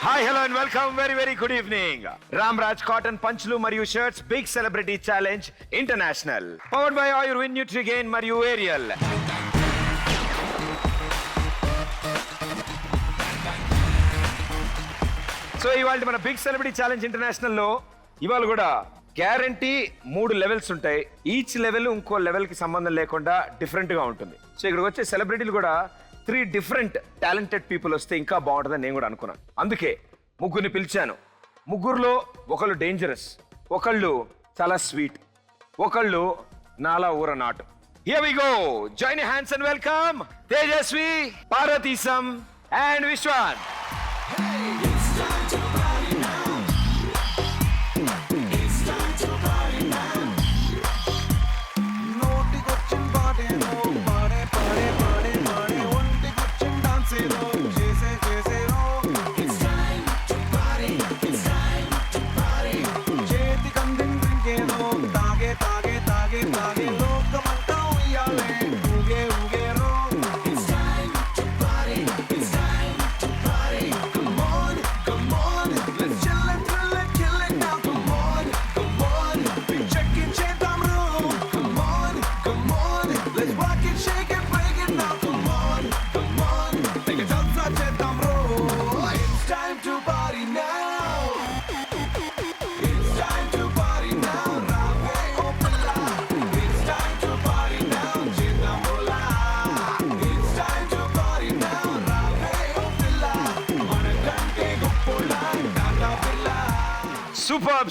Hi hello and welcome very good evening. Ram Raj cotton పంచులు మరియు shirts big celebrity challenge international powered by ఆయుర్విన్ Nutrigain మరియు Ariel. So ఇవాళ మన బిగ్ సెలబ్రిటీ ఛాలెంజ్ ఇంటర్నేషనల్ లో ఇవాళ కూడా గ్యారంటీ 3 లెవెల్స్ ఉంటాయి. ఈచ్ లెవెల్ ఇంకో లెవెల్ కి సంబంధం లేకుండా డిఫరెంట్ గా ఉంటుంది. సో ఇక్కడికి వచ్చే సెలబ్రిటీలు కూడా 3 డిఫరెంట్ టాలెంటెడ్ పీపుల్ వస్తే ఇంకా బాగుంటుందని నేను కూడా అనుకున్నాను. అందుకే ముగ్గురిని పిలిచాను. ముగ్గురులో ఒకళ్ళు డేంజరస్, ఒకళ్ళు చాలా స్వీట్, ఒకళ్ళు నాలా ఊర నాటు. Here we go. Join your hands and welcome Tejasvi, Paratheesam and Vishwan.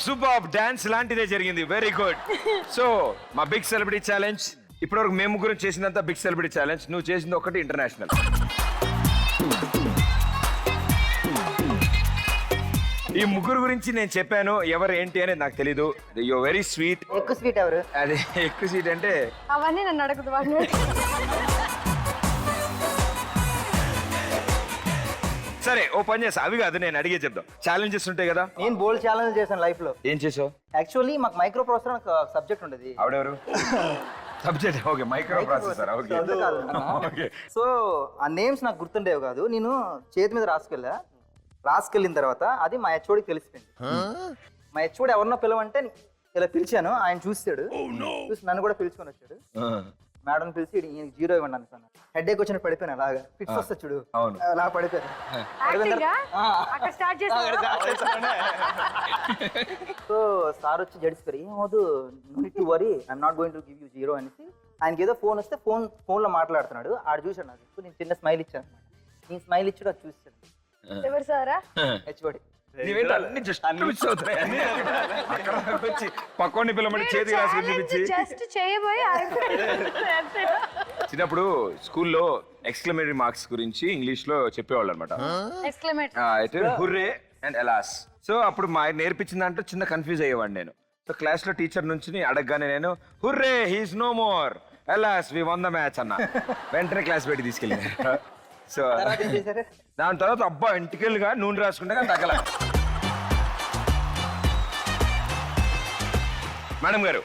Super dance లాంటిదే జరిగింది. Very good. సో మా బిగ్ సెలబ్రిటీ ఛాలెంజ్ ఇప్పటివరకు మేము ముగ్గురు చేసినంత బిగ్ సెలబ్రిటీ ఛాలెంజ్. నువ్వు చేసింది ఒకటి ఇంటర్నేషనల్. ఈ ముగ్గురు గురించి నేను చెప్పాను, ఎవరు ఏంటి అనేది నాకు తెలీదు. You very sweet. ఎక్కువ స్వీట్ ఎవరు? అదే ఎక్కువ స్వీట్ అంటే అవన్నీ నన్ను అడగదు. సరే ఓ పని చేస్తా, అవి కాదు నేను అడిగే చెప్దాం. ఛాలెంజెస్ ఉంటాయి కదా. నేను బోల్డ్ ఛాలెంజ్ చేశాను లైఫ్ లో. ఏం చేసావు? యాక్చువల్లీ మాకు మైక్రో ప్రాసెసర్ ఒక సబ్జెక్ట్ ఉండేది. ఆవిడెవరు? Subject okay, micro processor. Okay. So ఆ నేమ్స్ నాకు గుర్తుండేవి కాదు. నేను చేతి మీద రాసుకెళ్ళిన తర్వాత అది మా హెచ్ఓడికి తెలిసిపోయింది. మా హెచ్ఓడి ఎవరినో పిలవంటే ఇలా పిలిచాను. ఆయన చూసాడు, చూసి నన్ను కూడా పిలుచుకొని వచ్చాడు. మేడం పిలిచి ఈయనకి 0 ఇవ్వండి అన్నాను. హెడ్ ఏక్ వచ్చిన పడిపోయాను. అలాగా ఫిట్స్ వస్తా చూడు, అలా పడిపోయాను. సో సార్ వచ్చి జడిసిపోయి ఏమవుదు, to worry, I'm not going to give you 0 అనేసి ఆయనకి ఏదో ఫోన్ వస్తే ఫోన్ లో మాట్లాడుతున్నాడు. ఆడు చూసాడు నాకు. నేను చిన్న స్మైల్ ఇచ్చాను అనమాట. నేను స్మైల్ ఇచ్చాడు, అది చూసాడు. ఎవరు సారా? హెచ్ఓడి. పక్కోని పిల్లమని చేతికి రాసి చూపించి చిన్నప్పుడు స్కూల్లో ఎక్స్క్లమేటరీ మార్క్స్ గురించి ఇంగ్లీష్ లో చెప్పేవాళ్ళు అనమాట. Hurray and ఎలాస్. సో అప్పుడు మా నేర్పించిన దాంట్లో చిన్న కన్ఫ్యూజ్ అయ్యేవాడిని నేను. సో క్లాస్ లో టీచర్ నుంచి అడగగానే నేను hurray he's no more alas we won the match అన్న. వెంటనే క్లాస్ పెట్టి తీసుకెళ్ళి. సో దాని తర్వాత అబ్బా ఇంటికెళ్ళిగా నూనె రాసుకుంటే కానీ తగ్గల. మేడం గారు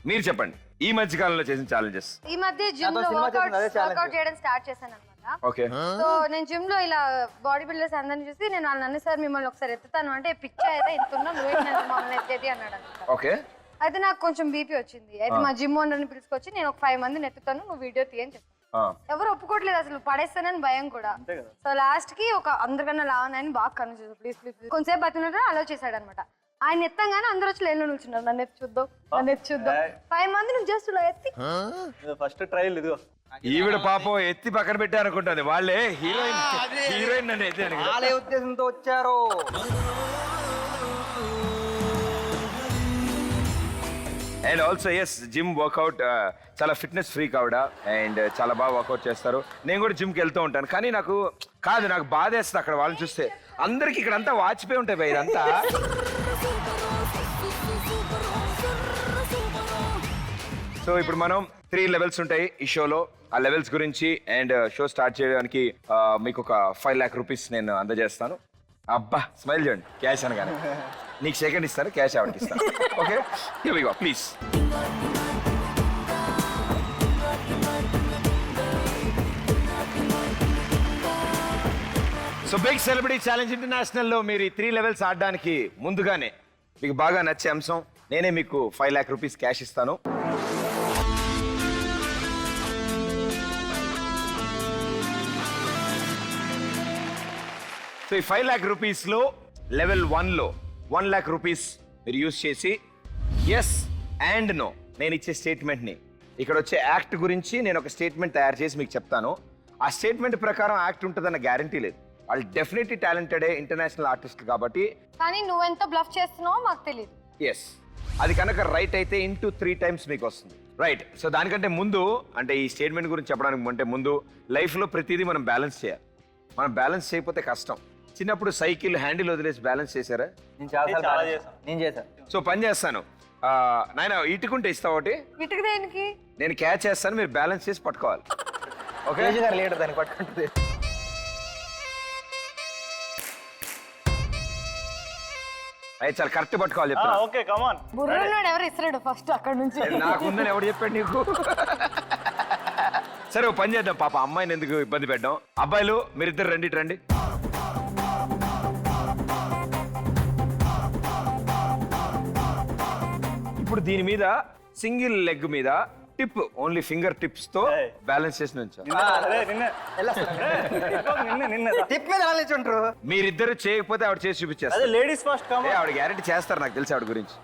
మీరు చెప్పండి, ఈ మధ్య కాలంలో చేసిన ఛాలెంజెస్. ఈ మధ్య జిమ్ లో వర్కౌట్ చేయడం స్టార్ట్ చేశాను అనమాట. ఓకే. సో నేను జిమ్ లో ఇలా బాడీ బిల్డర్స్ అందరిని చూసి నేను అన్న సార్ మిమ్మల్ని ఒకసారి ఎత్తుతాను అంటే పిక్చర్ అయితే ఇంత ఉన్నా నువ్వు మమ్మల్ని ఎత్తేది అన్నాడు అనమాట. ఓకే. అయితే నాకు కొంచెం బీపీ వచ్చింది. అయితే మా జిమ్ ఓనర్ని పిలుచుకొచ్చి నేను ఒక 5 మందిని ఎత్తుతాను, నువ్వు వీడియో తీయని చెప్పాను. ఎవరు ఒప్పుకోవట్లేదు అసలు, పడేస్తానని భయం కూడా. సో లాస్ట్ కి ఒక అందరికన్నా లావనని బాగా కన్ను చూసాడు. ప్లీజ్ కొంచెంసేపు బతినట్టు అలో చేశాడు అనమాట. ఆయన ఎత్తంగానే అందరూ వచ్చి లైన్ లో నిల్చున్నారు. నన్ను ఎత్తి చూద్దాం 5 మంది నువ్వు జస్ట్ లో ఎత్తి ఫస్ట్ ట్రయల్ ఇదిగో. ఈవిడ పాపం ఎత్తి పక్కన పెట్టారనుకుంటుంది. వాళ్ళే హీరోయిన్ అనేది వాళ్ళే ఉద్దేశంతో వచ్చారు. And also yes gym workout చాలా ఫిట్నెస్ ఫ్రీక్ ఆవిడ. అండ్ చాలా బాగా వర్కౌట్ చేస్తారు. నేను కూడా జిమ్కి వెళ్తూ ఉంటాను. కానీ నాకు బాధ వేస్తుంది అక్కడ వాళ్ళని చూస్తే. అందరికి ఇక్కడ అంతా వాచిపోయి ఉంటాయి భయ ఇదంతా. సో ఇప్పుడు మనం 3 లెవెల్స్ ఉంటాయి ఈ షోలో. ఆ లెవెల్స్ గురించి అండ్ షో స్టార్ట్ చేయడానికి మీకు ఒక 5 lakh rupees నేను అందజేస్తాను. అబ్బా స్మైల్ చేయండి. క్యాష్ అనగానే నీకు సెకండ్ ఇస్తాను, క్యాష్ ఆవిడకి ఇస్తాను. Okay here we go please. So big celebrity challenge international లో మీరు ఈ 3 లెవెల్స్ ఆడడానికి ముందుగానే మీకు బాగా నచ్చే అంశం నేనే మీకు 5 లాక్ రూపీస్ క్యాష్ ఇస్తాను. సో ఈ 5 లాక్ రూపీస్ లో లెవెల్ 1 లో 1 లాక్ రూపీస్ మీరు యూజ్ చేసి ఎస్ అండ్ నో నేను ఇచ్చే స్టేట్మెంట్ ని ఇక్కడ వచ్చే యాక్ట్ గురించి నేను ఒక స్టేట్మెంట్ తయారు చేసి మీకు చెప్తాను. ఆ స్టేట్మెంట్ ప్రకారం యాక్ట్ ఉంటుందన్న గ్యారంటీ లేదు. వాళ్ళు డెఫినెట్లీ టాలెంటెడే ఇంటర్నేషనల్ ఆర్టిస్ట్ కాబట్టి. కానీ నువ్వెంత బ్లఫ్ చేస్తున్నావో మాకు తెలియదు. ఎస్ అది కనుక రైట్ అయితే ఇంటూ 3 టైమ్స్ మీకు వస్తుంది. రైట్. సో దానికంటే ముందు అంటే ఈ స్టేట్మెంట్ గురించి చెప్పడానికి అంటే ముందు లైఫ్లో ప్రతిదీ మనం బ్యాలెన్స్ చేయాలి. మనం బ్యాలెన్స్ చేయకపోతే కష్టం. చిన్నప్పుడు సైకిల్ హ్యాండిల్ వదిలేసి బ్యాలెన్స్ చేశారా? నేను చాలా చేశాను. నేను చేశాను. సో పని చేస్తాను నాయన ఇటుకుంటే ఇస్తా ఒకటి. ఇటుకు దేనికి? నేను క్యాచ్ చేస్తాను, మీరు బ్యాలెన్స్ చేసి పట్టుకోవాలి. ఓకే గారు లేడు దాన్ని పట్టుకుంటుంది. అయితే చాలా కరెక్ట్ పట్టుకోవాలి చెప్తా. Okay come on. బుర్రలోడు ఎవరు ఇస్తాడు ఫస్ట్ అక్కడ నుంచి? నాకుందని ఎవడు చెప్పాడు నీకు? సరే ఓ పని చేద్దాం, పాప అమ్మాయిని ఎందుకు ఇబ్బంది పెట్టాం. అబ్బాయిలు మీరిద్దరు రండి ఇటు రండి. ఇప్పుడు దీని మీద సింగిల్ లెగ్ మీద టిప్ ఓన్లీ ఫింగర్ టిప్స్ తో బ్యాలెన్స్ చేసి ఉంచాం. టిప్ మీద ఎలా ఉంటారు? మీరిద్దరు చేయకపోతే ఆవిడ చేసి చూపించేస్తారు. లేడీస్ ఫస్ట్ ఏ, ఆవిడ గ్యారెంటీ చేస్తారు, నాకు తెలిసి ఆవిడ గురించి.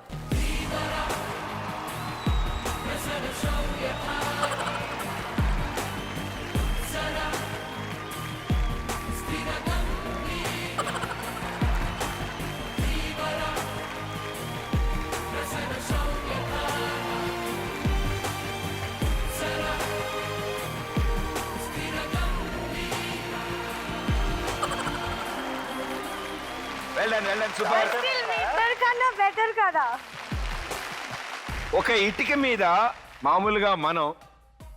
వెళ్ళండి సూపర్. కన్నా బెటర్ కదా. ఒక ఇటుక మీద మామూలుగా మనం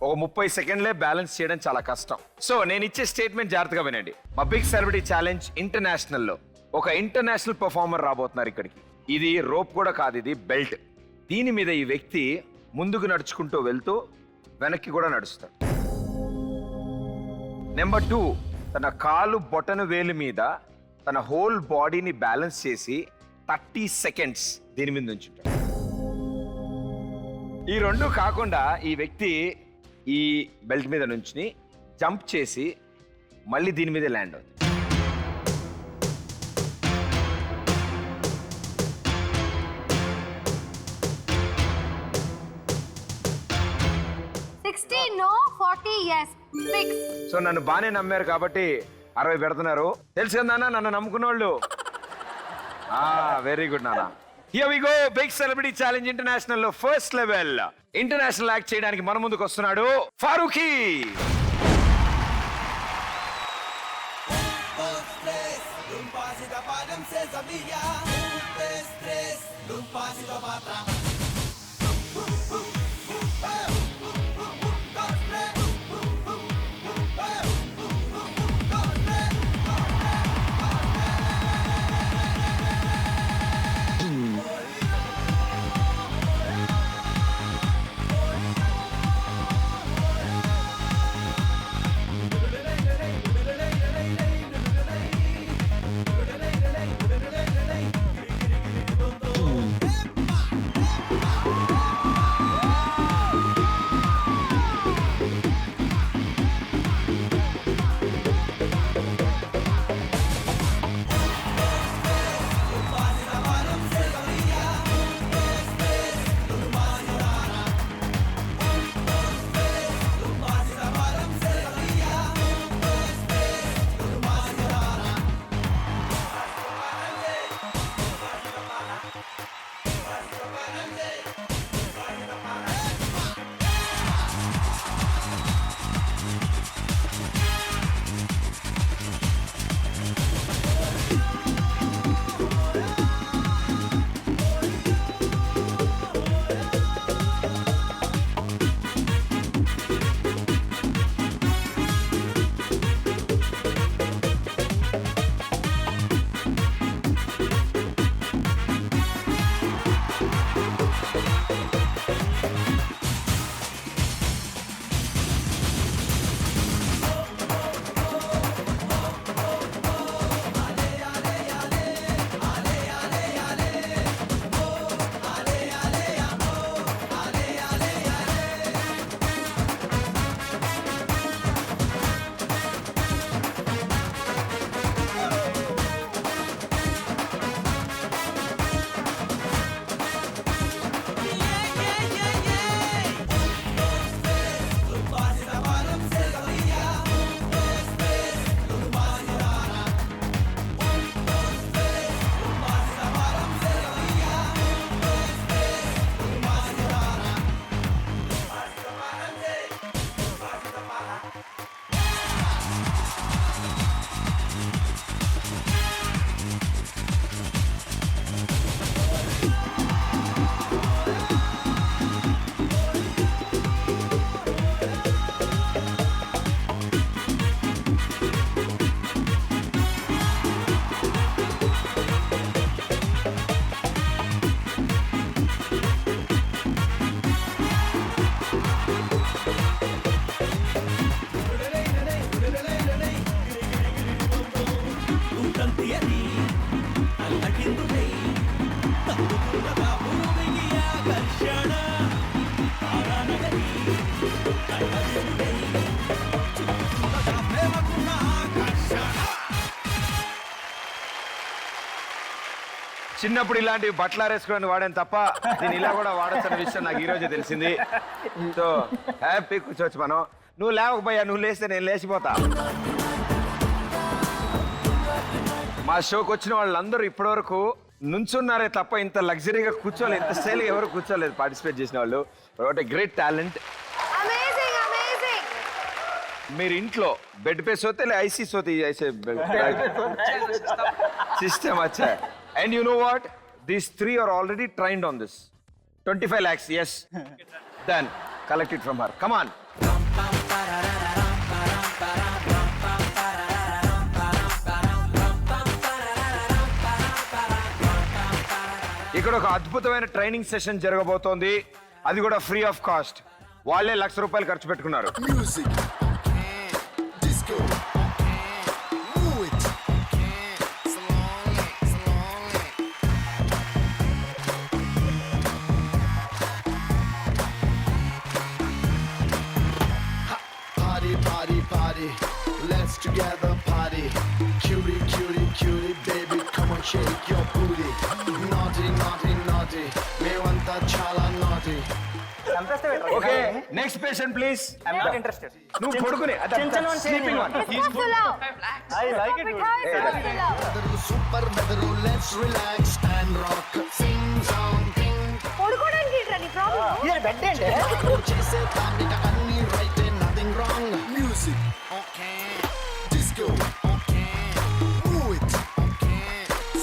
ఒక 30 సెకండ్లే బ్యాలెన్స్ చేయడం చాలా కష్టం. సో నేను ఇచ్చే స్టేట్మెంట్ జాగ్రత్తగా వినండి. మా బిగ్ సెలబ్రిటీ ఛాలెంజ్ ఇంటర్నేషనల్ లో ఒక ఇంటర్నేషనల్ పర్ఫార్మర్ రాబోతున్నారు ఇక్కడికి. ఇది రోప్ కూడా కాదు, ఇది బెల్ట్. దీని మీద ఈ వ్యక్తి ముందుకు నడుచుకుంటూ వెళ్తూ వెనక్కి కూడా నడుస్తాడు. నెంబర్ 2, తన కాలు బొటన వేలు మీద తన హోల్ బాడీని బ్యాలెన్స్ చేసి 30 సెకండ్స్ దీని మీద ఉంచుంటాడు. ఈ రెండు కాకుండా ఈ వ్యక్తి ఈ బెల్ట్ మీద నుంచి జంప్ చేసి మళ్ళీ దీని మీద ల్యాండ్ అవుతుంది. సో నన్ను బాగానే నమ్మారు కాబట్టి 60 పెడుతున్నారు. తెలుసు కదా నాన్న నన్ను నమ్ముకున్న వాళ్ళు. వెరీ గుడ్ నాన్న. Here we go. Big celebrity challenge international లో ఫస్ట్ లెవెల్ ఇంటర్నేషనల్ యాక్ట్ చేయడానికి మన ముందుకు వస్తున్నాడు ఫారూఖీ. చిన్నప్పుడు ఇలాంటి బట్టలు ఆరేసుకోవడానికి వాడాను తప్ప నేను ఇలా కూడా వాడొచ్చన్న విషయం నాకు ఈ రోజే తెలిసింది. సో హ్యాపీ కూర్చోవచ్చు మనం. నువ్వు లేవకపోయా, నువ్వు లేస్తే నేను లేచిపోతా. మా షోకి వచ్చిన వాళ్ళందరూ ఇప్పటివరకు నుంచున్నారే తప్ప ఇంత లగ్జరీగా కూర్చోలేదు, ఇంత స్టైల్గా ఎవరు కూర్చోలేదు పార్టిసిపేట్ చేసిన వాళ్ళు. What a great talent. Amazing amazing. మీరు ఇంట్లో బెడ్ पे सोते ले ऐसी सोती ऐसे सिस्टम अच्छा है. And you know what? These three are already trained on this. 25 lakhs, yes. Then collect it from her. Come on. ఇక్కడ ఒక అద్భుతమైన ట్రైనింగ్ సెషన్ జరగబోతోంది. అది కూడా ఫ్రీ ఆఫ్ కాస్ట్. వాళ్ళే ₹1,00,000 ఖర్చు పెట్టుకున్నారు. Let's together party. Cutie, cutie, cutie, baby, come on, shake your booty. Naughty, naughty, naughty. Mevanta chala naughty. Okay next patient please. I'm not interested. నువ్వు పడుకునే sleeping one. It's for love. I like it. It's for love. Weather, super weather, let's relax and rock. Sing song, ding. పడుకోవడానికి ఏంట్రా నీ problem? ఇది bed ఏంటి? Chase it, anni right, nothing wrong. Music, okay. Disco, okay. Move it, okay.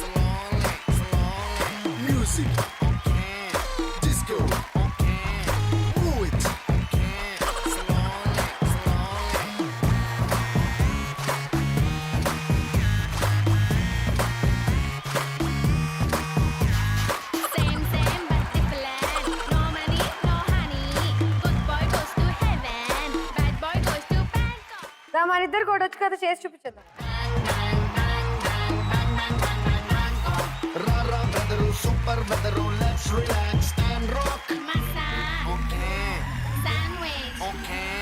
Slowly, slowly. Music, okay. Disco, okay. Move it, okay. Slowly, slowly. Same, but different. No money, no honey. Good boy goes to heaven. Bad boy goes to Bangkok. రా మన ఇద్దరు కూడా వచ్చి కదా చేసి చూపించేద్దాం. Rara weather, super weather, let's relax and rock. Massage. Okay, Sandwich. okay,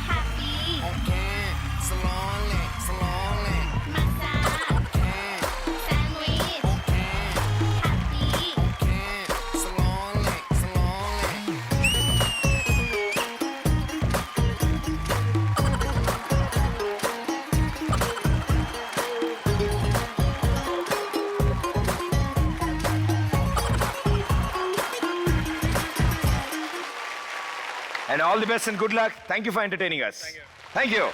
Happy. okay. Slowly, slowly. Massage. Okay, Sandwich. okay, Happy. okay. Slowly, slowly. And all the best and good luck. Thank you for entertaining us. Thank you.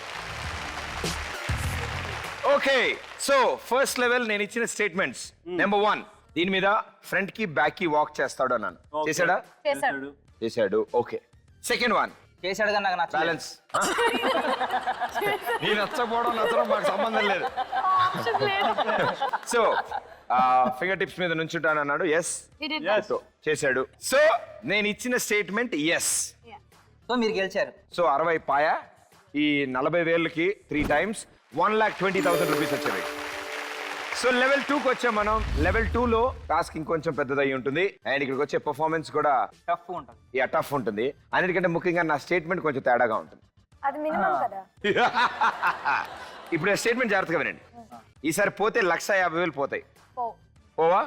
Okay, so first level నేను ఇచ్చిన statements. Number 1 దీని మీద front కి back కి walk చేస్తాడు అన్నాను. చేశాడా? చేశాడు. చేశాడు. ఓకే. సెకండ్ 1 చేశాడు కానీ నాకు నచ్చలేదు. బ్యాలెన్స్. నీ నచ్చకపోవడం నచ్చడం మాకు సంబంధం లేదు. ఆప్షన్ లేదు. సో ఫింగర్ టిప్స్ మీద నుంచుంటాను అన్నాడు. Yes He did that. చేశాడు. సో నేను ఇచ్చిన స్టేట్మెంట్ ఎస్. సో మీరు గెలిచారు. సో 60 పాయ ఈ 40,000కి 3 times 1,20,000 రూపీస్ వచ్చేవి. సో లెవెల్ 2కి వచ్చాం మనం. లెవెల్ 2లో టాస్క్ ఇంకొంచెం పెద్దదై ఉంటుంది అండ్ ఇక్కడికి వచ్చే పర్ఫార్మెన్స్ కూడా టఫ్ ఉంటుంది. టఫ్ ఉంటుంది. అన్నిటికంటే ముఖ్యంగా నా స్టేట్మెంట్ కొంచెం తేడాగా ఉంటుంది. అది మినిమం కదా. ఇప్పుడు స్టేట్మెంట్ జాగ్రత్తగా వినండి. ఈసారి పోతే 1,50,000 పోతాయి. పో. పోవా?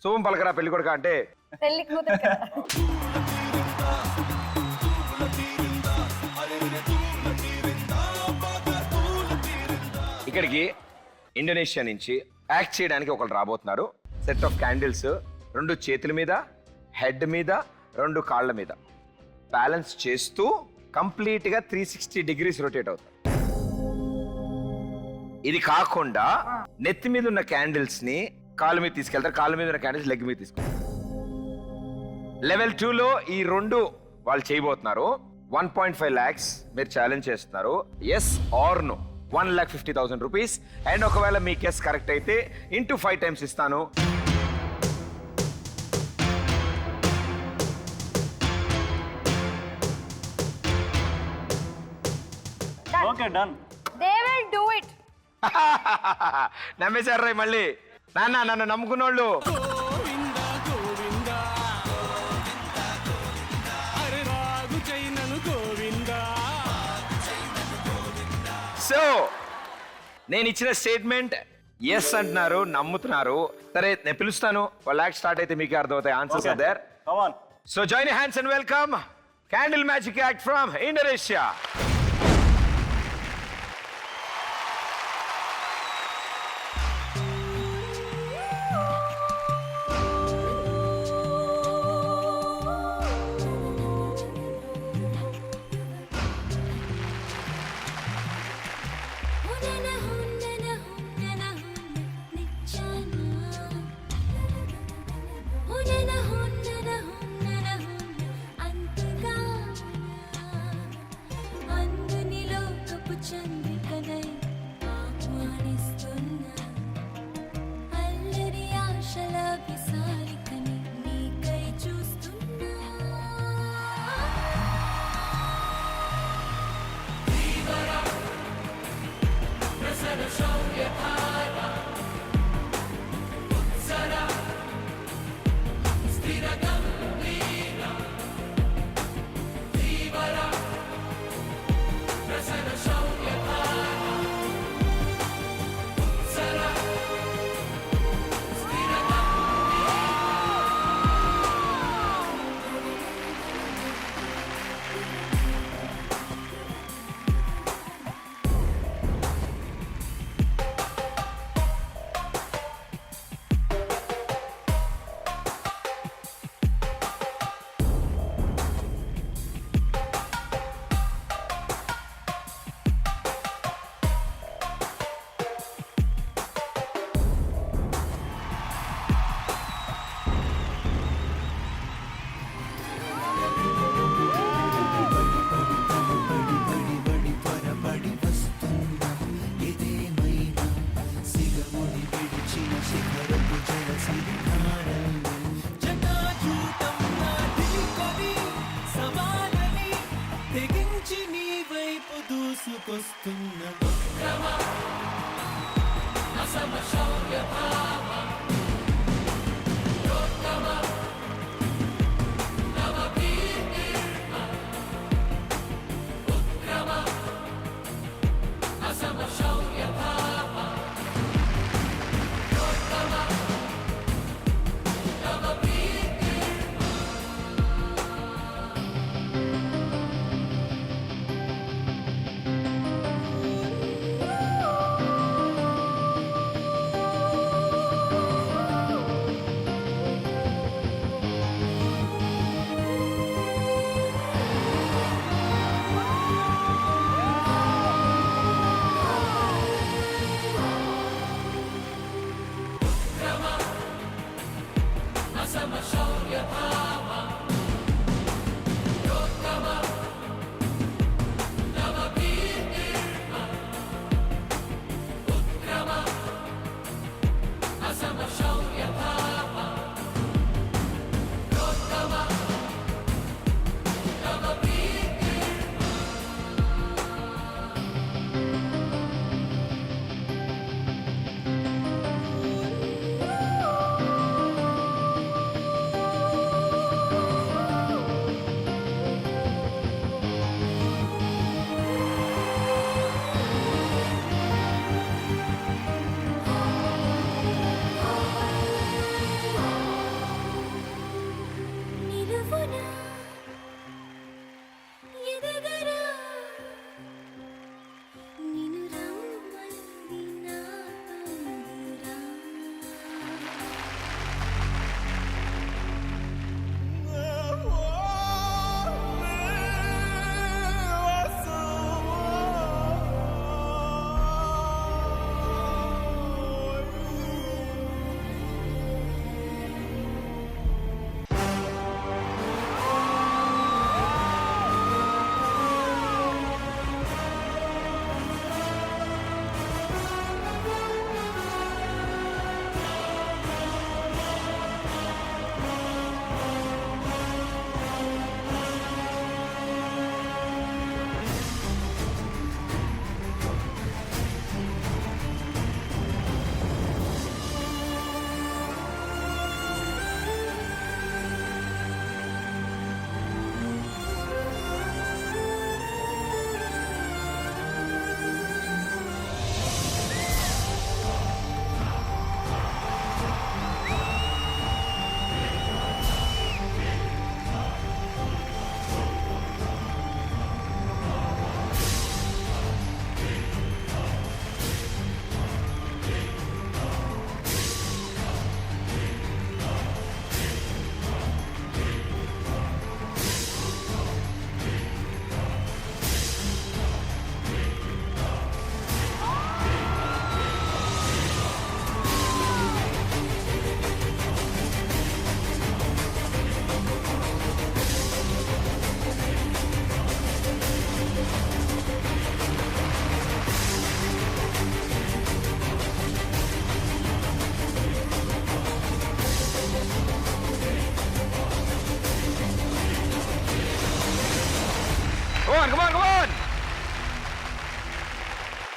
శుభం పలకరా పెళ్లి కొడుక అంటే పెళ్ళికి కూతురు కదా. ఇక్కడికి ఇండోనేషియా నుంచి యాక్ట్ చేయడానికి ఒకళ్ళు రాబోతున్నారు. సెట్ ఆఫ్ క్యాండిల్స్ 2 చేతుల మీద, హెడ్ మీద, 2 కాళ్ళ మీద బ్యాలెన్స్ చేస్తూ కంప్లీట్ గా 360 degrees రొటేట్ అవుతారు. ఇది కాకుండా నెత్తి మీద ఉన్న క్యాండిల్స్ ని కాళ్ళ మీద తీసుకెళ్తారు, కాళ్ళ మీద ఉన్న క్యాండిల్స్ లెగ్ మీద తీసుకెళ్తారు. లెవెల్ 2లో ఈ 2 వాళ్ళు చేయబోతున్నారు. 1.5 lakhs మీరు ఛాలెంజ్ చేస్తున్నారు. Yes or no 1,50,000 rupees. And ఒకవేళ మీ గెస్ కరెక్ట్ అయితే ఇంటూ 5 times ఇస్తాను. They will do it. నమ్మేశారు రా మళ్ళీ. నాన్న నన్ను నమ్ముకున్నోళ్ళు సో నేను ఇచ్చిన స్టేట్మెంట్ ఎస్ అంటున్నారు, నమ్ముతున్నారు. సరే నేను పిలుస్తాను, వాళ్ళ యాక్ట్ స్టార్ట్ అయితే మీకే అర్థమవుతాయి answers are there. So join hands and welcome candle magic act from Indonesia. చంద్రికనై ఆహ్వానిస్తున్నా అల్లరి ఆశల విసారికని నీకై చూస్తున్నా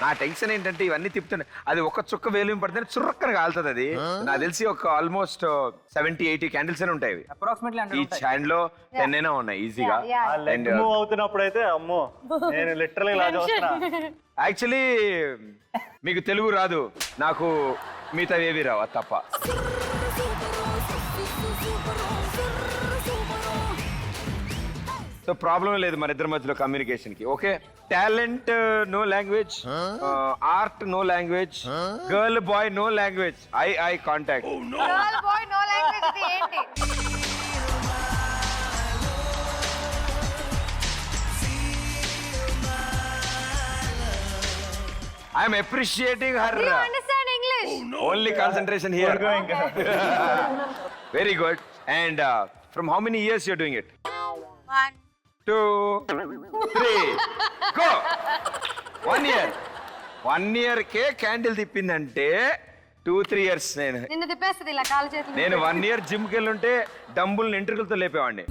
ఆ టెన్షన్ ఏంటంటే ఇవన్నీ తిప్పుతుండే అది ఒక చుక్క వేలు పడితే చురక్కన కాలుతుంది అది నాకు తెలిసి ఒక ఆల్మోస్ట్ 70-80 క్యాండిల్స్ అని ఉంటాయి అప్రాక్సిమేట్లీ ఈ హ్యాండ్ లో 10 అయినా ఉన్నాయి ఈజీగా అండ్ మూవ్ అవుతున్నప్పుడు అయితే అమ్మో నేను లిటరల్ ఇలా చూస్తున్నా. యాక్చువల్లీ మీకు తెలుగు రాదు నాకు మిగతా ఏవి రావు అది తప్ప సో ప్రాబ్లం లేదు మన ఇద్దరి మధ్యలో కమ్యూనికేషన్ కి okay talent no language art no language girl boy no language eye contact girl boy no language ఇది ఏంటి I'm appreciating her you understand English only concentration here very good and from how many years you're doing it 2 3 go 1 year 1 year కే candle తిప్పిందంటే 2-3 years నిన్ను తిప్పేస్తుంది ఇలా కాలు చేతులు నేను 1 year gym కి వెళ్ళుంటే డంబుల్ ఎంట్రుకలతో లేపేవాడిని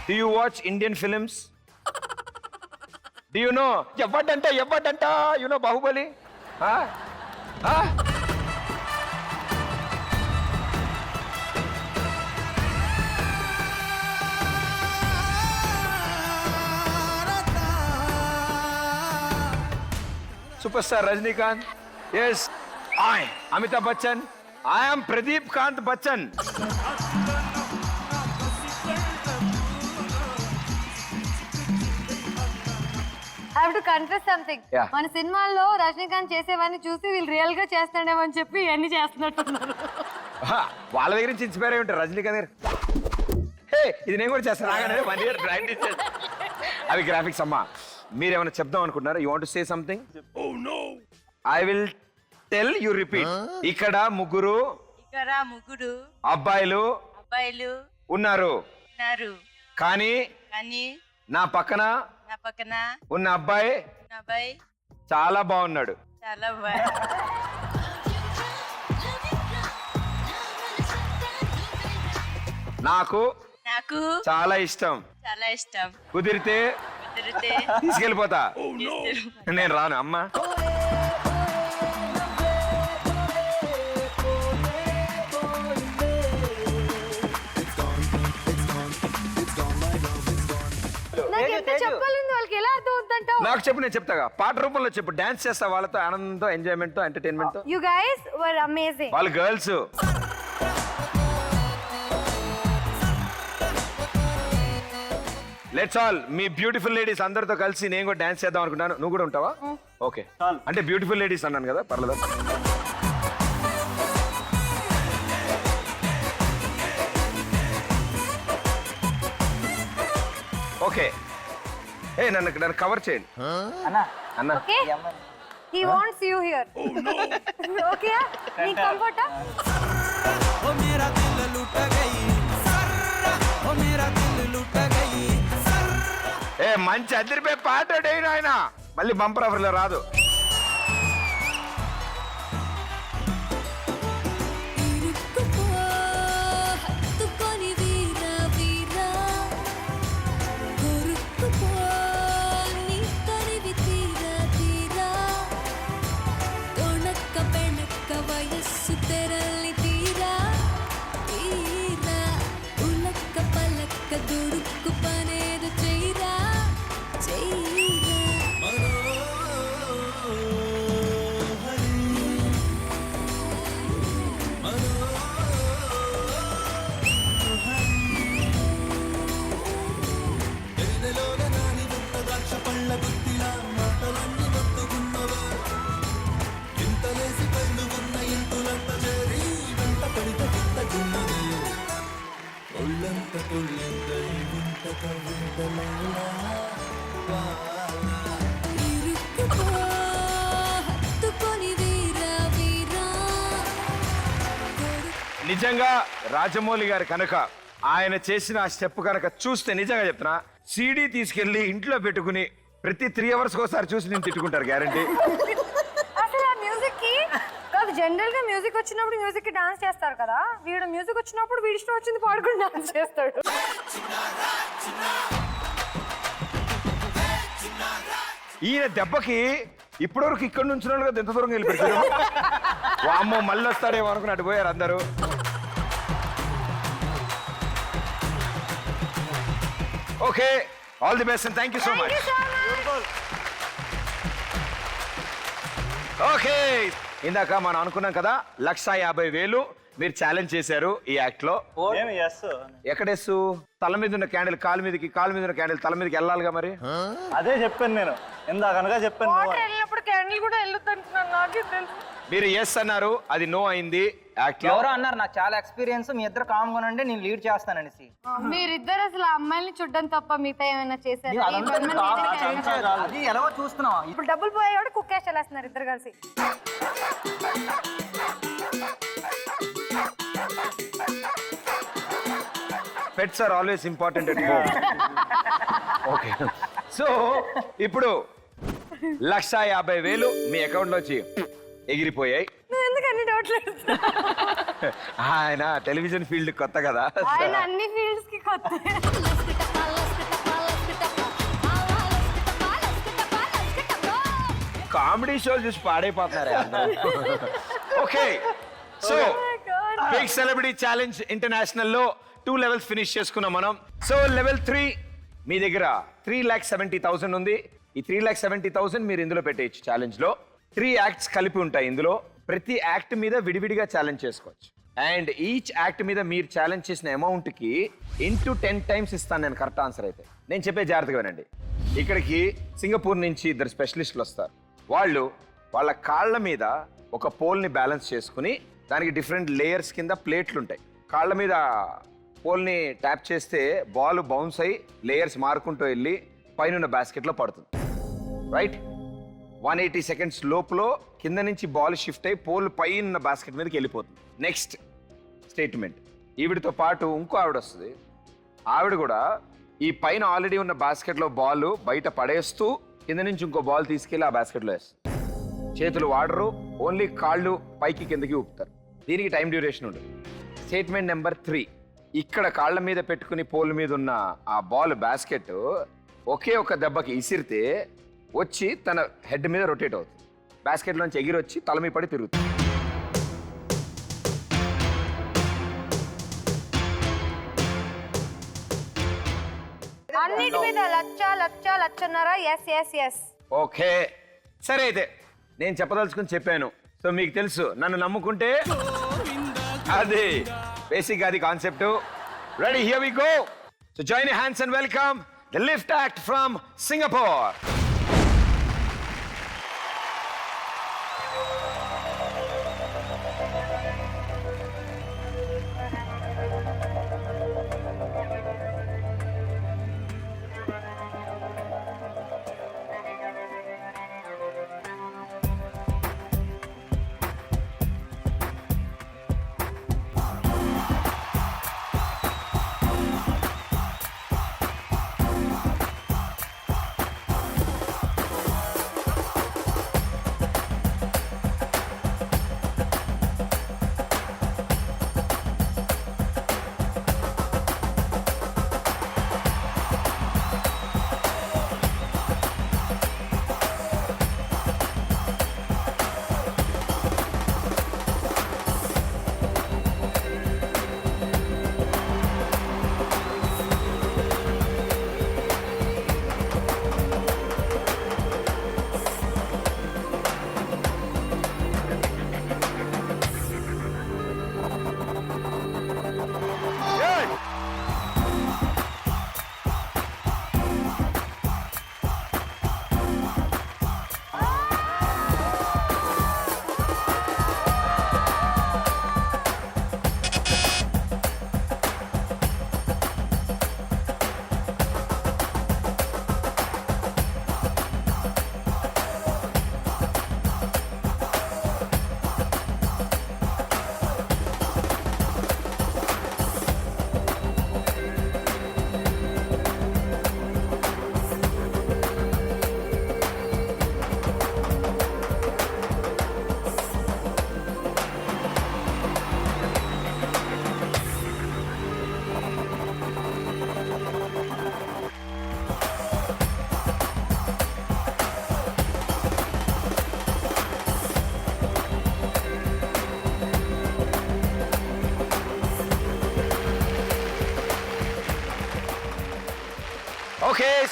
Do you watch Indian films? Do you know ఎవ్వడంట you know Baahubali Superstar Rajnikant. Yes, I, Amitabh Bachchan. I am Pradeep Kant Bachchan. I have to confess something Yeah. మన సినిమాల్లో రజనీకాంత్ చేసేవన్నీ చూసి వీళ్ళు రియల్ గా చేస్తాడేమో అని చెప్పి ఇవన్నీ చేస్తున్నట్టున్నారు వాళ్ళ దగ్గర నుంచి ఇన్స్పైర్ అయి ఉంటారు రజనీకాంత్ గారు హే ఇది నేను కూడా చేస్తాను రాగానే 1 year ప్రాక్టీస్ అవి గ్రాఫిక్స్ అమ్మా మీరేమైనా చెప్దాం అనుకుంటున్నారా you want to say something I will tell you repeat ఇక్కడ ముగ్గురు అబ్బాయిలు ఉన్నారు కానీ నా పక్కన ఉన్న అబ్బాయి చాలా బాగున్నాడు నాకు చాలా ఇష్టం కుదిరితే తీసుకెళ్ళిపోతా నేను రాను అమ్మా నాకు ఎంత చెప్పాలింది వాళ్ళకి ఎలా అర్థం అవుతుందంటావు నాకు చెప్పు నేను చెప్తాగా పాట రూపంలో చెప్పు డాన్స్ చేస్తా వాళ్ళతో ఆనందంతో ఎంజాయ్మెంట్ తో ఎంటర్టైన్మెంట్ తో యు గైస్ వర్ అమేజింగ్ వాళ్ళు girls let's all me beautiful ladies అందరితో కలిసి నేను కూడా డాన్స్ చేద్దాం అనుకుంటాను నువ్వు కూడా ఉంటావా ఓకే అంటే బ్యూటిఫుల్ లేడీస్ అన్నాను కదా పర్లేదు ఓకే ఏ నన్ను కవర్ చేయండి అన్నా అన్న ఓకే ఈ అమ్మాయి he wants you here okay నీ కంఫర్ట్ ओ मेरा दिल लुट गई सर्रा ओ मेरा दिल लुट गई ఏ మంచి అదిరిపోయి పాట ఆయన మళ్ళీ బంపర్ ఆఫర్లో రాదు దుడుక్కు పనేదు చెయ్యరా నిజంగా రాజమౌళి గారు కనుక ఆయన చేసిన ఆ స్టెప్ కనుక చూస్తే నిజంగా చెప్తున్నా సీడీ తీసుకెళ్లి ఇంట్లో పెట్టుకుని ప్రతి 3 hours ఒకసారి చూసి నేను తిట్టుకుంటారు గ్యారంటీ అసలు ఆ మ్యూజిక్ కి కాదు జనరల్ గా మ్యూజిక్ వచ్చినప్పుడు మ్యూజిక్ కి డాన్స్ చేస్తారు కదా వీడు మ్యూజిక్ వచ్చినప్పుడు వీడి ఇష్టం వచ్చింది పాడుకుని డాన్స్ చేస్తాడు ఈయన దెబ్బకి ఇప్పటివరకు ఇక్కడ నుంచి కదా ఎంత దూరం వెళ్ళిపోయారు వామ్మో మళ్ళీ వస్తాడేమో అనుకుని అటు పోయారు అందరూ. Okay, all the best and thank you so much. Okay, ఇందాక మనం అనుకున్నాం కదా 150,000 మీరు ఛాలెంజ్ చేశారు ఈ యాక్ట్ లో. ఏమి ఎస్ ఎక్కడేసు తల మీద ఉన్న క్యాండిల్ కాలు మీదకి, కాలు మీద ఉన్న క్యాండిల్ తల మీదకి వెళ్ళాలిగా మరి. అదే చెప్పాను నేను ఇందాక అనగా చెప్పాను నువ్వు. వాటర్ వెళ్ళినప్పుడు క్యాండిల్ కూడా వెళ్ళొద్దంటున్నాను, నాకే తెలుసు. మీరు ఎస్ అన్నారు, అది నో అయింది యాక్ట్ లో. ఎవరో అన్నారు నాకు చాలా ఎక్స్పీరియన్స్, మీ ఇద్దరు కామ్ కొనండి నేను లీడ్ చేస్తాననేసి. మీరిద్దరు అసలు ఆ అమ్మాయిని చూడడం తప్ప మిగతా ఏమైనా చేశారా? అది ఎలాగో చూస్తున్నావా? ఇప్పుడు డబ్బులు పోయాయి కూడా కుక్కేసి వెళ్ళేస్తున్నారు ఇద్దరు కలిసి. Pets are always important at home. Okay, so ఇప్పుడు 150,000 మీ అకౌంట్ లోంచి ఎగిరిపోయాయి. నువ్వు ఎందుకు అన్ని డౌట్లు? ఆయన టెలివిజన్ ఫీల్డ్ కొత్త కదా. ఆయన అన్ని ఫీల్డ్స్ కి కొత్త. కామెడీ షోలు చూసి పాడైపోతున్నారు. Okay, so big celebrity challenge international లో 2 లెవెల్స్ ఫినిష్ చేసుకున్నాం మనం. సో లెవెల్ 3 మీ దగ్గర 3,70,000 ఉంది. ఈ 3,70,000 మీరు ఇందులో పెట్టేయచ్చు. ఛాలెంజ్ లో 3 యాక్ట్స్ కలిపి ఉంటాయి. ఇందులో ప్రతి యాక్ట్ మీద విడివిడిగా ఛాలెంజ్ చేసుకోవచ్చు. అండ్ ఈచ్ యాక్ట్ మీద మీరు ఛాలెంజ్ చేసిన అమౌంట్ కి ఇంటూ 10 టైమ్స్ ఇస్తాను నేను కరెక్ట్ ఆన్సర్ అయితే. నేను చెప్పే జాగ్రత్తగా వినండి. ఇక్కడికి సింగపూర్ నుంచి 2 స్పెషలిస్టులు వస్తారు. వాళ్ళు వాళ్ళ కాళ్ళ మీద ఒక పోల్ని బ్యాలెన్స్ చేసుకుని దానికి డిఫరెంట్ లేయర్స్ కింద ప్లేట్లు ఉంటాయి. కాళ్ళ మీద పోల్ని ట్యాప్ చేస్తే బాల్ బౌన్స్ అయ్యి లేయర్స్ మారుకుంటూ వెళ్ళి పైన బాస్కెట్లో పడుతుంది. రైట్, 180 సెకండ్స్ లోపల కింద నుంచి బాల్ షిఫ్ట్ అయ్యి పోల్ పైన బాస్కెట్ మీదకి వెళ్ళిపోతుంది. నెక్స్ట్ స్టేట్మెంట్, ఈవిడితో పాటు ఇంకో ఆవిడ వస్తుంది. ఆవిడ కూడా ఈ పైన ఆల్రెడీ ఉన్న బాస్కెట్లో బాల్ బయట పడేస్తూ కింద నుంచి ఇంకో బాల్ తీసుకెళ్ళి ఆ బాస్కెట్లో వేస్తుంది. చేతులు వాడరు, ఓన్లీ కాళ్ళు పైకి కిందకి ఊపుతారు. దీనికి టైం డ్యూరేషన్ ఉంటుంది. స్టేట్మెంట్ నెంబర్ 3, ఇక్కడ కాళ్ళ మీద పెట్టుకుని పోల్ మీద ఉన్న ఆ బాల్ బాస్కెట్ ఒకే ఒక దెబ్బకి ఇసిరితే వచ్చి తన హెడ్ మీద రొటేట్ అవుతుంది. బాస్కెట్లోంచి ఎగిరి వచ్చి తల మీద పడి తిరుగుతుంది. అన్నిటి మీద లచ్చన్నర. Yes yes yes. ఓకే, సరే అయితే నేను చెప్పదలుచుకుని చెప్పాను. సో మీకు తెలుసు, నన్ను నమ్ముకుంటే అది బేసిక్, అది concept. Ready, here we go. So join your hands and welcome the lift act from Singapore.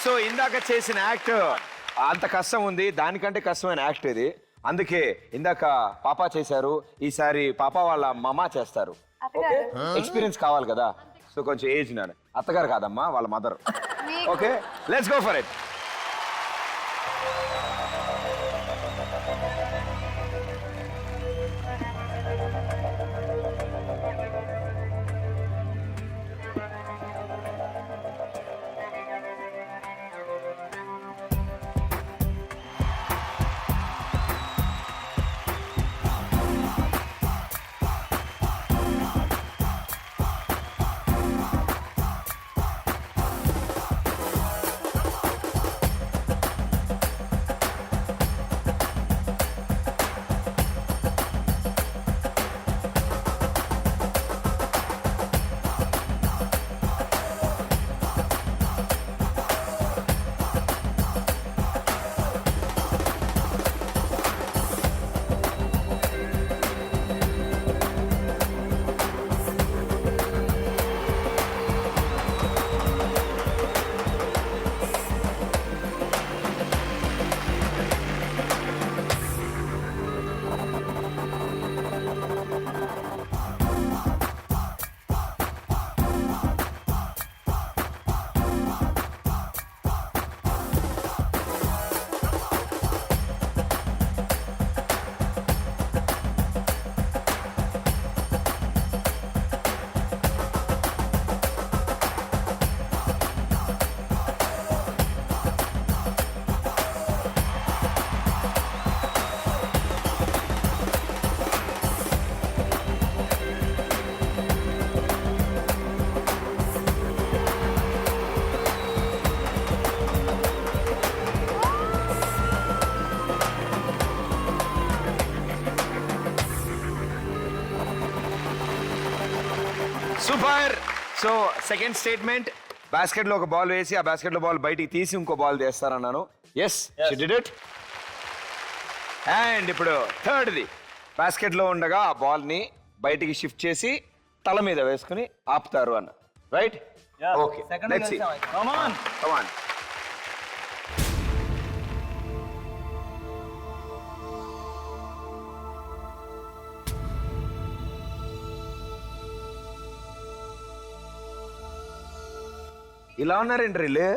So ఇందాక చేసిన యాక్ట్ అంత కష్టం ఉంది, దానికంటే కష్టమైన యాక్ట్ ఇది. అందుకే ఇందాక పాపా చేశారు, ఈసారి పాపా వాళ్ళ మమ్మ చేస్తారు. ఓకే, ఎక్స్పీరియన్స్ కావాలి కదా, సో కొంచెం ఏజ్ నాడు. అత్తగారు కాదమ్మా, వాళ్ళ mother. Okay, let's go for it. Super. So second statement, basket లో ఒక బాల్ వేసి ఆ బాస్కెట్ లో బాల్ బయటికి తీసి ఇంకో బాల్ తీస్తారన్నాను. Yes, she did it. And ఇప్పుడు థర్డ్ది, బాస్కెట్ లో ఉండగా ఆ బాల్ ని బయటికి షిఫ్ట్ చేసి తల మీద వేసుకుని ఆపుతారు అన్న. Right? Okay, let's see. Come on. Come on. ఇలా ఉన్నారేంటి వీళ్ళు?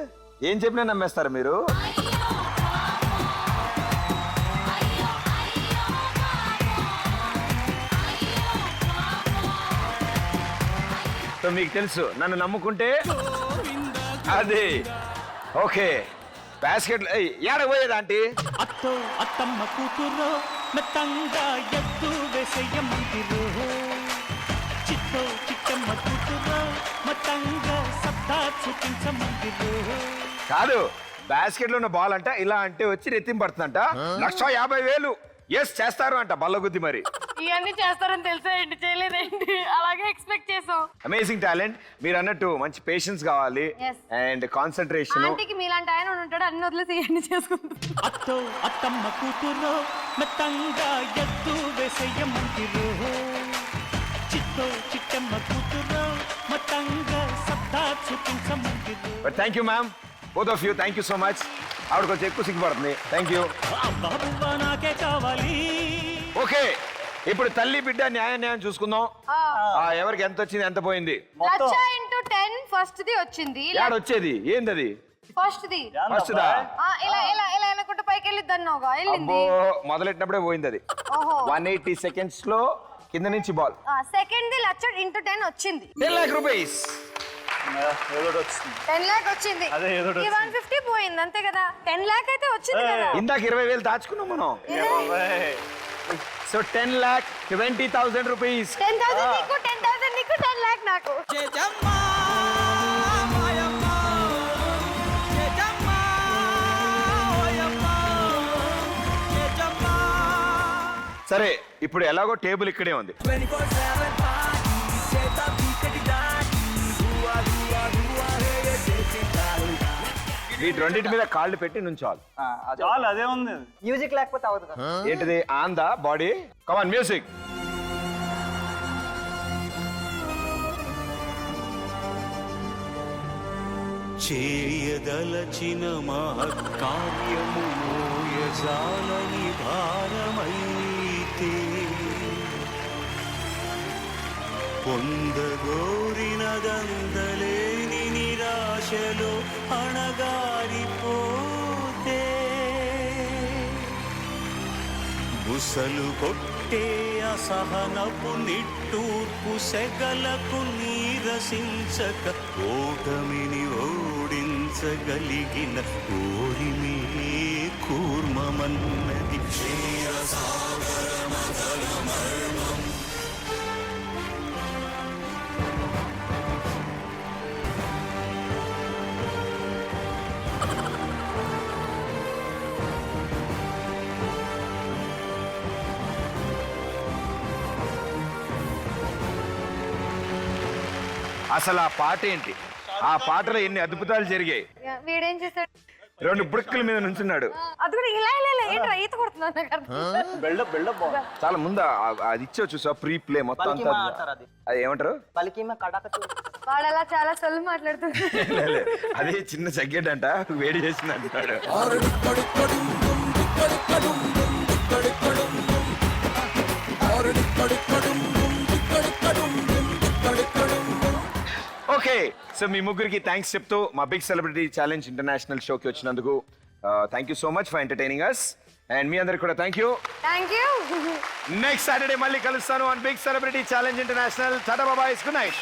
ఏం చెప్పినా నమ్మేస్తారు మీరు. సో మీకు తెలుసు, నన్ను నమ్ముకుంటే అది ఓకే. బాస్కెట్ ఏడ పోయేది ఆంటీ? అత్తో అత్తమ్మ కూతురో మెత్తంగా ఎత్తు వేసేయమంటిరో, చిట్టో చిట్టమ్మ కూతురో మతంగా సత్తా చూపించమంటిరో. కాదు, బాస్కెట్ లో ఉన్న బాల్ అంట ఇలా అంటే వచ్చి రెత్తింపు పడుతుందంట. 150,000 ఎస్ చేస్తారు అంట బల్లగుద్ది. మరి ఇవన్నీ చేస్తారని తెలుసా ఏంటి? చేయలేదేంటి? అలాగే ఎక్స్పెక్ట్ చేసాం. Amazing talent. మీరు అన్నట్టు మంచి పేషెన్స్ కావాలి Yes. And concentration. ఆంటీకి మీలాంటి ఆయన ఉంటాడు, అన్ని వదిలేసి ఇవన్నీ చేసుకుంటాం. అత్తో అత్తమ్మ కూతురో మెత్తంగా ఎత్తు వేసేయమంటిరో, చిట్టో చిట్టమ్మ కూతురో మతంగా సత్తా చూపించమంటిరో. But thank you ma'am, both of you, thank you so much. ఆవిడ కొంచెం ఎక్కువ సిగ్గుపడుతుంది. Thank you. అబ్బా బువ్వా నాకే కావాలి. ఓకే, ఇప్పుడు తల్లి బిడ్డ న్యాయం చూసుకుందాం. ఎవరికి ఎంత వచ్చింది, ఎంత పోయింది? 1,10 ఫస్ట్ ది వచ్చింది. యాడ్ వచ్చేది ఏంది అది? ఫస్ట్ ది ఫస్ట్ దా? ఇలా ఇలా ఇలా అనుకుంటే పైకి వెళ్ళిద్ది అన్నావుగా, వెళ్ళింది. అబ్బో, మొదలెట్టినప్పుడే పోయింది అది. ఓహో. 180 seconds లో కింద నుంచి బాల్. సెకండ్ ది 1,10 వచ్చింది. 10 lakh rupees. ఏదో ఒకటి వచ్చింది. 10 lakh వచ్చింది. అదే ఏదో ఒకటి ఈ 150 పోయింది అంతే కదా. 10 lakh అయితే వచ్చింది కదా. ఇందాక 20,000 దాచుకున్నాం మనం. బాబాయ్. So 10,20,000 rupees. 10,000 నీకు, 10,000 నీకు, 10 lakh నాకు. జేజమ్మా మాయమ్మా, జేజమ్మా ఓయమ్మా, జేజమ్మా. సరే, ఇప్పుడు ఎలాగో టేబుల్ ఇక్కడే ఉంది. 24/7 పార్టీ చేత పీకటి దాటి దువా దువా దువా రే చేతి తారు. వీటి రెండింటి మీద కాళ్ళు పెట్టి నుంచోవాలి. చాలు, అదే ఉంది. మ్యూజిక్ లేకపోతే అవ్వదు కదా. ఏంటిది? On the body. Come on music. చేయదలచిన మహత్కార్యము మోయజాలని భారమైతే పొందగోరినదందలేని నిరాశలో అణగారిపోతే బుసలు కొట్టే అసహనపు నిట్టూర్పు సెగలకు నీరసించక ఓటమిని ఓడించగలిగిన ఓరిమే కూర్మమన్నది అసలు ఆ పాట ఏంటి? ఆ పాటలో ఎన్ని అద్భుతాలు జరిగాయి. వీడేం చేస్తాడు? 2 బుడకల మీద నుంచున్నాడు. అది కూడా ఇలా ఇలా ఇలా ఏంట్రా ఈత కొడుతున్నాను నాకు అర్థం కాదు. బిల్డప్ బాగుంది. చాలా ముందు అది ఇచ్చో చూసా ప్రీ ప్లే మొత్తం పలికిమా అంతా. ఆడతారు అది. అది ఏమంటారు? పలికిమ కడాక వాడు అలా చాలా సొల్లు మాట్లాడుతున్నాడు. లే, అదే చిన్న సెగ్గెట్ అంట, వేడి చేసింది అంటాడు. ఓకే, సో మీ ముగ్గురికి థ్యాంక్స్ చెప్తూ మా బిగ్ సెలబ్రిటీ ఛాలెంజ్ ఇంటర్నేషనల్ షోకి వచ్చినందుకు thank you so much for entertaining us. And మీ అందరికి కూడా thank you. Thank you. Next Saturday మళ్ళీ కలుస్తాను on big celebrity challenge international. టాటా బాబాయ్, గుడ్ నైట్.